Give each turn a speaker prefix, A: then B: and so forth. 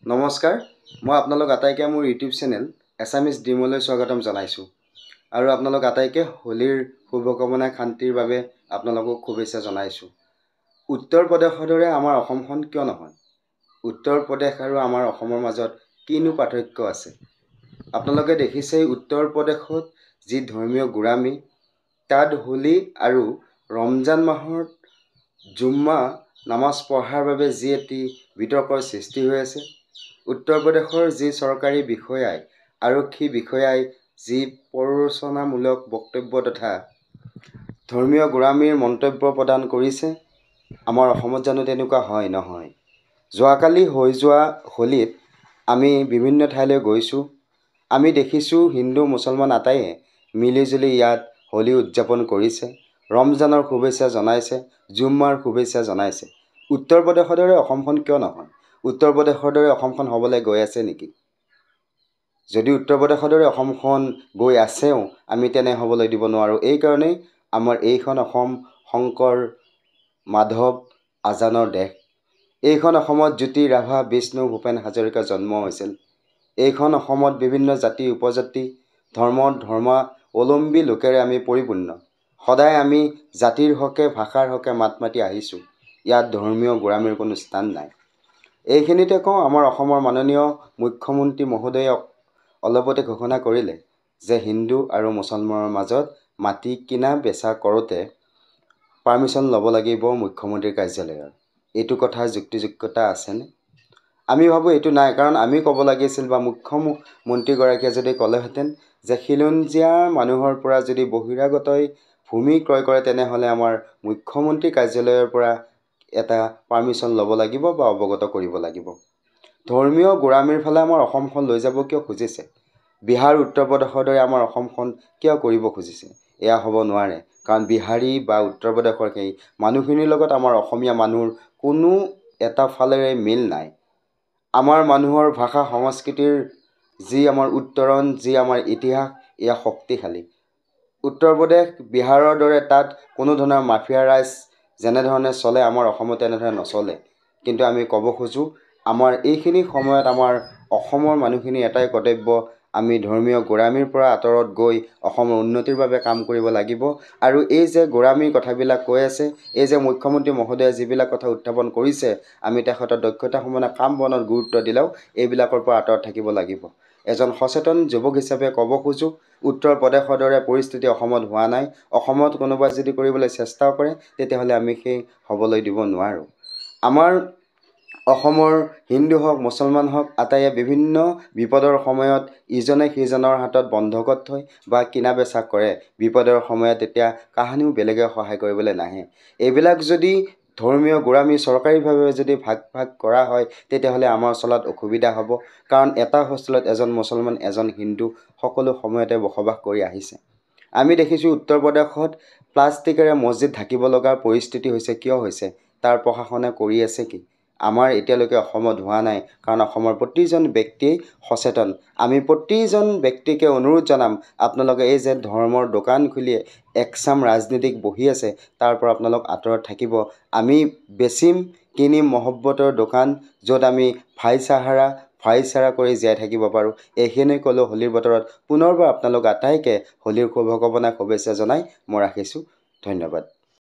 A: নমস্কাৰ, মই আপোনালোক আটাইকে মোৰ ইউটিউব চেনেল এছামিজ ড্ৰিমলৈ স্বাগতম জনাইছোঁ আৰু আপোনালোক আটাইকে হোলীৰ শুভকামনা শান্তিৰ বাবে আপোনালোকক শুভেচ্ছা জনাইছোঁ। উত্তৰ প্ৰদেশৰ দৰে আমাৰ অসমখন কিয় নহয়? উত্তৰ প্ৰদেশ আৰু আমাৰ অসমৰ মাজত কিনো পাৰ্থক্য আছে? আপোনালোকে দেখিছেই উত্তৰ প্ৰদেশত যি ধৰ্মীয় গোড়ামী, তাত হোলী আৰু ৰমজান মাহত জুম্মা নামাজ পঢ়াৰ বাবে যি এটি বিতৰ্কৰ সৃষ্টি হৈ আছে। উত্তৰ প্ৰদেশৰ যি চৰকাৰী বিষয়াই আৰক্ষী বিষয়াই যি প্ৰৰোচনামূলক বক্তব্য তথা ধৰ্মীয় গোড়ামীৰ মন্তব্য প্ৰদান কৰিছে, আমাৰ অসমত জানো তেনেকুৱা হয়? নহয়। যোৱাকালি হৈ যোৱা হোলীত আমি বিভিন্ন ঠাইলৈ গৈছোঁ। আমি দেখিছোঁ হিন্দু মুছলমান আটাইয়ে মিলিজুলি ইয়াত হোলী উদযাপন কৰিছে, ৰমজানৰ শুভেচ্ছা জনাইছে, জুম্মাৰ শুভেচ্ছা জনাইছে। উত্তৰ প্ৰদেশৰ দৰে অসমখন কিয় নহয়? উত্তৰ প্ৰদেশৰ দৰে অসমখন হ'বলৈ গৈ আছে নেকি? যদি উত্তৰ প্ৰদেশৰ দৰে অসমখন গৈ আছেও, আমি তেনে হ'বলৈ দিব নোৱাৰোঁ। এইকাৰণেই আমাৰ এইখন অসম শংকৰ মাধৱ আজানৰ দেশ। এইখন অসমত জ্যোতি ৰাভা বিষ্ণু ভূপেন হাজৰিকা জন্ম হৈছিল। এইখন অসমত বিভিন্ন জাতি উপজাতি ধৰ্মাৱলম্বী লোকেৰে আমি পৰিপূৰ্ণ। সদায় আমি জাতিৰ হকে ভাষাৰ হকে মাত মাতি আহিছোঁ। ইয়াত ধৰ্মীয় গোড়ামীৰ কোনো স্থান নাই। এইখিনিতে কওঁ, আমাৰ অসমৰ মাননীয় মুখ্যমন্ত্ৰী মহোদয়ে অলপতে ঘোষণা কৰিলে যে হিন্দু আৰু মুছলমানৰ মাজত মাটি কিনা বেচা কৰোঁতে পাৰ্মিশ্যন ল'ব লাগিব মুখ্যমন্ত্ৰীৰ কাৰ্যালয়ৰ। এইটো কথাৰ যুক্তিযুক্ততা আছেনে? আমি ভাবোঁ এইটো নাই, কাৰণ আমি ক'ব লাগিছিল বা মুখ্যমন্ত্ৰীগৰাকীয়ে যদি ক'লেহেঁতেন যে খিলঞ্জীয়া মানুহৰ পৰা যদি বহিৰাগতই ভূমি ক্ৰয় কৰে, তেনেহ'লে আমাৰ মুখ্যমন্ত্ৰী কাৰ্যালয়ৰ পৰা এটা পাৰ্মিশ্যন ল'ব লাগিব বা অৱগত কৰিব লাগিব। ধৰ্মীয় গোড়ামীৰ ফালে আমাৰ অসমখন লৈ যাব কিয় খুজিছে? বিহাৰ উত্তৰ প্ৰদেশৰ দৰে আমাৰ অসমখন কিয় কৰিব খুজিছে? এয়া হ'ব নোৱাৰে, কাৰণ বিহাৰী বা উত্তৰ প্ৰদেশৰ সেই মানুহখিনিৰ লগত আমাৰ অসমীয়া মানুহৰ কোনো এটা ফালেৰে মিল নাই। আমাৰ মানুহৰ ভাষা সংস্কৃতিৰ যি আমাৰ উত্তৰণ, যি আমাৰ ইতিহাস, এয়া শক্তিশালী। উত্তৰ প্ৰদেশ বিহাৰৰ দৰে তাত কোনো ধৰণৰ মাফিয়া ৰাজ যেনেধৰণে চলে, আমাৰ অসমত তেনেধৰণে নচলে। কিন্তু আমি ক'ব খোজোঁ, আমাৰ এইখিনি সময়ত আমাৰ অসমৰ মানুহখিনি এটাই কৰ্তব্য, আমি ধৰ্মীয় গোড়ামীৰ পৰা আঁতৰত গৈ অসমৰ উন্নতিৰ বাবে কাম কৰিব লাগিব। আৰু এই যে গোড়ামীৰ কথাবিলাক কৈ আছে, এই যে মুখ্যমন্ত্ৰী মহোদয়ে যিবিলাক কথা উত্থাপন কৰিছে, আমি তেখেতৰ দক্ষতা সম্পন্ন কাম বনত গুৰুত্ব দিলেও এইবিলাকৰ পৰা আঁতৰত থাকিব লাগিব। এজন সচেতন যুৱক হিচাপে ক'ব খোজোঁ, উত্তৰ প্ৰদেশৰ দৰে পৰিস্থিতি অসমত হোৱা নাই। অসমত কোনোবাই যদি কৰিবলৈ চেষ্টাও কৰে, তেতিয়াহ'লে আমি সেই হ'বলৈ দিব নোৱাৰোঁ। আমাৰ অসমৰ হিন্দু হওক মুছলমান হওক আটাইয়ে বিভিন্ন বিপদৰ সময়ত ইজনে সিজনৰ হাতত বন্ধকত থয় বা কিনা বেচা কৰে। বিপদৰ সময়ত তেতিয়া কাহানিও বেলেগে সহায় কৰিবলৈ নাহে। এইবিলাক যদি ধৰ্মীয় গোড়ামী চৰকাৰীভাৱে যদি ভাগ ভাগ কৰা হয়, তেতিয়াহ'লে আমাৰ চলাত অসুবিধা হ'ব। কাৰণ এটা হোষ্টেলত এজন মুছলমান এজন হিন্দু সকলো সময়তে বসবাস কৰি আহিছে। আমি দেখিছোঁ উত্তৰ প্ৰদেশত প্লাষ্টিকেৰে মছজিদ ঢাকিব লগা পৰিস্থিতি হৈছে। কিয় হৈছে? তাৰ প্ৰশাসনে কৰি আছে কি? আমাৰ এতিয়ালৈকে অসমত হোৱা নাই, কাৰণ অসমৰ প্ৰতিজন ব্যক্তিয়েই সচেতন। আমি প্ৰতিজন ব্যক্তিকে অনুৰোধ জনাম, আপোনালোকে এই যে ধৰ্মৰ দোকান খুলিয়ে একচাম ৰাজনীতিক বহি আছে, তাৰ পৰা আপোনালোক আঁতৰত থাকিব। আমি বেচিম কিনিম মহব্বতৰ দোকান, য'ত আমি ভাইচাৰা কৰি জীয়াই থাকিব পাৰোঁ। এইখিনি ক'লেও হোলীৰ বতৰত পুনৰবাৰ আপোনালোক আটাইকে হোলীৰ শুভকামনা শুভেচ্ছা জনাই মই ৰাখিছোঁ। ধন্যবাদ।